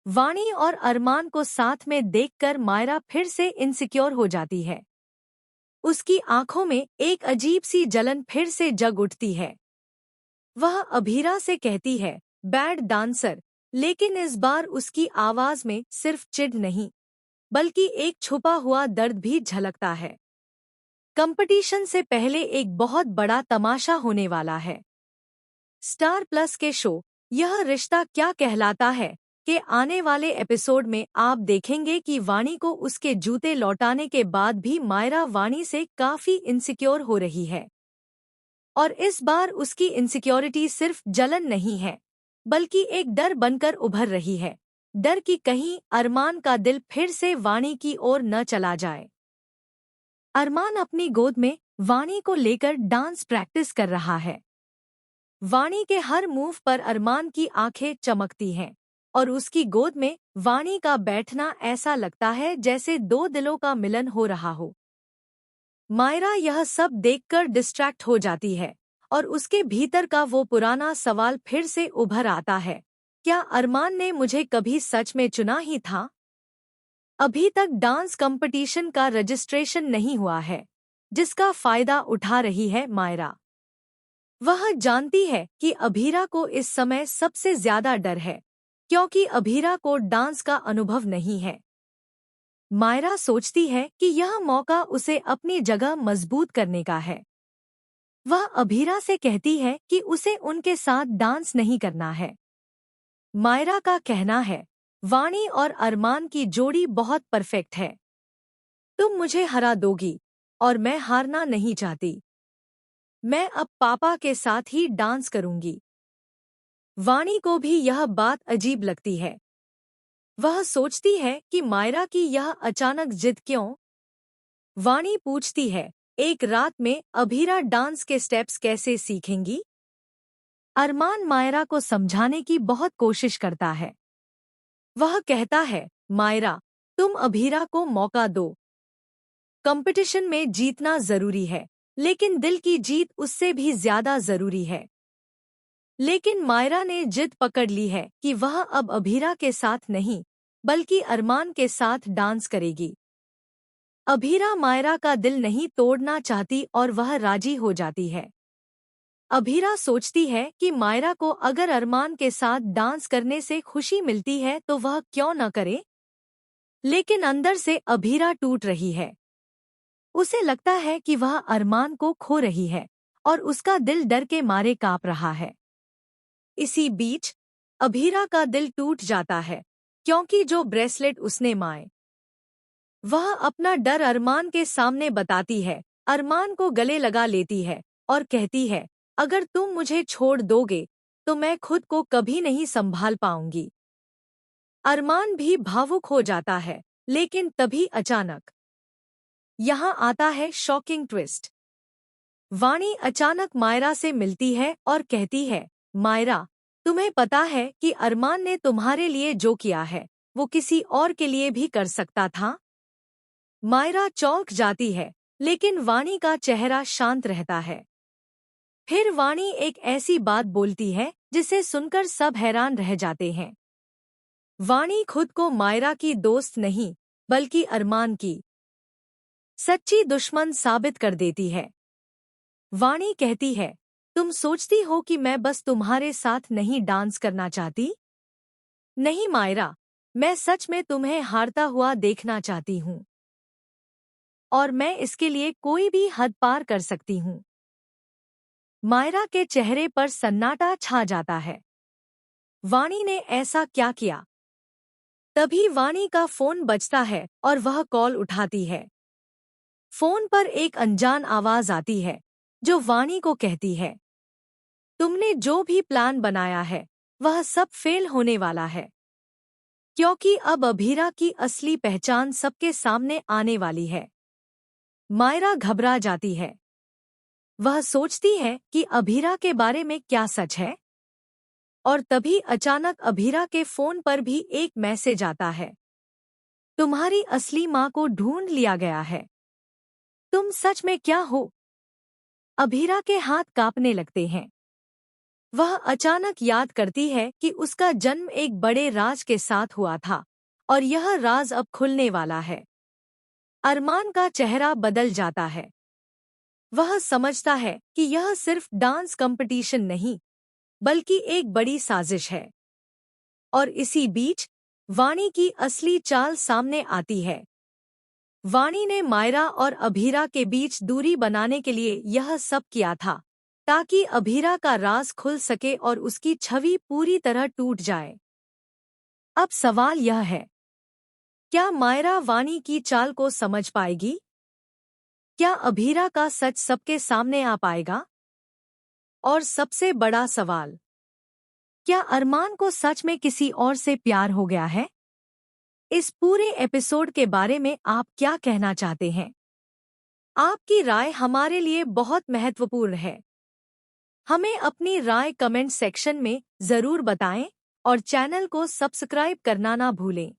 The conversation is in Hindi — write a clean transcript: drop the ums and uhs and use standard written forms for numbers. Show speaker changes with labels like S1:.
S1: वाणी और अरमान को साथ में देखकर मायरा फिर से इनसिक्योर हो जाती है। उसकी आंखों में एक अजीब सी जलन फिर से जग उठती है। वह अभीरा से कहती है, बैड डांसर, लेकिन इस बार उसकी आवाज में सिर्फ चिढ़ नहीं, बल्कि एक छुपा हुआ दर्द भी झलकता है। कंपटीशन से पहले एक बहुत बड़ा तमाशा होने वाला है। स्टार प्लस के शो यह रिश्ता क्या कहलाता है के आने वाले एपिसोड में आप देखेंगे कि वाणी को उसके जूते लौटाने के बाद भी मायरा वाणी से काफी इनसिक्योर हो रही है। और इस बार उसकी इनसिक्योरिटी सिर्फ जलन नहीं है, बल्कि एक डर बनकर उभर रही है। डर कि कहीं अरमान का दिल फिर से वाणी की ओर न चला जाए। अरमान अपनी गोद में वाणी को लेकर डांस प्रैक्टिस कर रहा है। वाणी के हर मूव पर अरमान की आंखें चमकती हैं और उसकी गोद में वाणी का बैठना ऐसा लगता है जैसे दो दिलों का मिलन हो रहा हो। मायरा यह सब देखकर डिस्ट्रैक्ट हो जाती है और उसके भीतर का वो पुराना सवाल फिर से उभर आता है, क्या अरमान ने मुझे कभी सच में चुना ही था? अभी तक डांस कंपटीशन का रजिस्ट्रेशन नहीं हुआ है, जिसका फायदा उठा रही है मायरा। वह जानती है कि अभीरा को इस समय सबसे ज्यादा डर है, क्योंकि अभीरा को डांस का अनुभव नहीं है। मायरा सोचती है कि यह मौका उसे अपनी जगह मजबूत करने का है। वह अभीरा से कहती है कि उसे उनके साथ डांस नहीं करना है। मायरा का कहना है, वाणी और अरमान की जोड़ी बहुत परफेक्ट है। तुम मुझे हरा दोगी और मैं हारना नहीं चाहती। मैं अब पापा के साथ ही डांस करूंगी। वाणी को भी यह बात अजीब लगती है। वह सोचती है कि मायरा की यह अचानक जिद क्यों? वाणी पूछती है, एक रात में अभीरा डांस के स्टेप्स कैसे सीखेंगी? अरमान मायरा को समझाने की बहुत कोशिश करता है। वह कहता है, मायरा, तुम अभीरा को मौका दो। कंपटीशन में जीतना जरूरी है, लेकिन दिल की जीत उससे भी ज्यादा जरूरी है। लेकिन मायरा ने जिद पकड़ ली है कि वह अब अभीरा के साथ नहीं, बल्कि अरमान के साथ डांस करेगी। अभीरा मायरा का दिल नहीं तोड़ना चाहती और वह राजी हो जाती है। अभीरा सोचती है कि मायरा को अगर अरमान के साथ डांस करने से खुशी मिलती है तो वह क्यों न करे। लेकिन अंदर से अभीरा टूट रही है। उसे लगता है कि वह अरमान को खो रही है और उसका दिल डर के मारे कांप रहा है। इसी बीच अभीरा का दिल टूट जाता है, क्योंकि जो ब्रेसलेट उसने माए, वह अपना डर अरमान के सामने बताती है। अरमान को गले लगा लेती है और कहती है, अगर तुम मुझे छोड़ दोगे तो मैं खुद को कभी नहीं संभाल पाऊंगी। अरमान भी भावुक हो जाता है, लेकिन तभी अचानक यहाँ आता है शॉकिंग ट्विस्ट। वाणी अचानक मायरा से मिलती है और कहती है, मायरा, तुम्हें पता है कि अरमान ने तुम्हारे लिए जो किया है वो किसी और के लिए भी कर सकता था? मायरा चौंक जाती है, लेकिन वाणी का चेहरा शांत रहता है। फिर वाणी एक ऐसी बात बोलती है जिसे सुनकर सब हैरान रह जाते हैं। वाणी खुद को मायरा की दोस्त नहीं, बल्कि अरमान की सच्ची दुश्मन साबित कर देती है। वाणी कहती है, तुम सोचती हो कि मैं बस तुम्हारे साथ नहीं डांस करना चाहती? नहीं मायरा, मैं सच में तुम्हें हारता हुआ देखना चाहती हूँ। और मैं इसके लिए कोई भी हद पार कर सकती हूँ। मायरा के चेहरे पर सन्नाटा छा जाता है। वाणी ने ऐसा क्या किया? तभी वाणी का फोन बजता है और वह कॉल उठाती है। फोन पर एक अनजान आवाज आती है, जो वाणी को कहती है, तुमने जो भी प्लान बनाया है वह सब फेल होने वाला है, क्योंकि अब अभीरा की असली पहचान सबके सामने आने वाली है। मायरा घबरा जाती है। वह सोचती है कि अभीरा के बारे में क्या सच है। और तभी अचानक अभीरा के फोन पर भी एक मैसेज आता है, तुम्हारी असली माँ को ढूंढ लिया गया है। तुम सच में क्या हो? अभीरा के हाथ कांपने लगते हैं। वह अचानक याद करती है कि उसका जन्म एक बड़े राज के साथ हुआ था और यह राज अब खुलने वाला है। अरमान का चेहरा बदल जाता है। वह समझता है कि यह सिर्फ डांस कंपटीशन नहीं, बल्कि एक बड़ी साजिश है। और इसी बीच वाणी की असली चाल सामने आती है। वाणी ने मायरा और अभीरा के बीच दूरी बनाने के लिए यह सब किया था, ताकि अभीरा का राज खुल सके और उसकी छवि पूरी तरह टूट जाए। अब सवाल यह है, क्या मायरा वाणी की चाल को समझ पाएगी? क्या अभीरा का सच सबके सामने आ पाएगा? और सबसे बड़ा सवाल, क्या अरमान को सच में किसी और से प्यार हो गया है? इस पूरे एपिसोड के बारे में आप क्या कहना चाहते हैं? आपकी राय हमारे लिए बहुत महत्वपूर्ण है। हमें अपनी राय कमेंट सेक्शन में जरूर बताएं और चैनल को सब्सक्राइब करना ना भूलें।